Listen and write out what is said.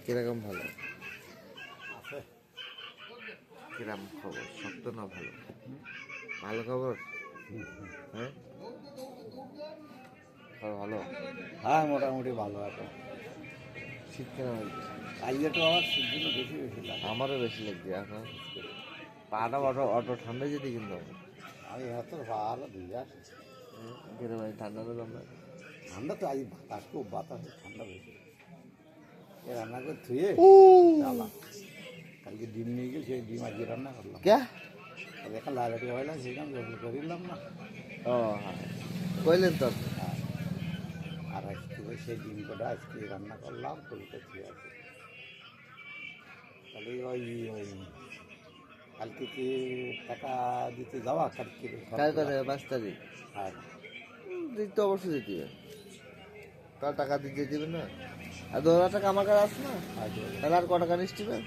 কিরকম ভালো? আছে কিরকম খবর? শক্ত না ভালো? ভালো খবর। হ্যাঁ খবর ভালো। হ্যাঁ মোটামুটি ভালো আছে। শীত কেন লাগছে? আজকে তো আবার শীতগুলো বেশি বেশি লাগে। আমারও বেশি লাগছে এখন। পাটা অটো অটো ঠান্ডা যেতে কিন্তু আমার। আমি হয়তো ভালো দিয়ে আসি। কেন ভাই ঠান্ডা তো আমরা ঠান্ডা তো আজ বাতাস খুব বাতাস ঠান্ডা বেশি। এ রান্না করে ধুয়ে চালা কালকে ডিম নিয়ে গেল সেই ডিম আজকে রান্না করলাম। কে? দেখা লাইলাটি হইলাম সেখানে জল করিলাম না। ও হ্যাঁ কইলেন তো আপনি। হ্যাঁ আর আজকে সেই ডিম কটা আজকে রান্না করলাম কবিতা ধুয়ে আছে। তাহলে ওই কালকে কি টাকা দিতে যাওয়া কালকে কার কথা? 5 তারিখ? হ্যাঁ দিতে অবশ্যই দিতে হবে। তার টাকা দিতে দিবে না? আর 2,000 টাকা আমার কাছে আছে না? আজ তাহলে আর ক টাকা নিস দিবে?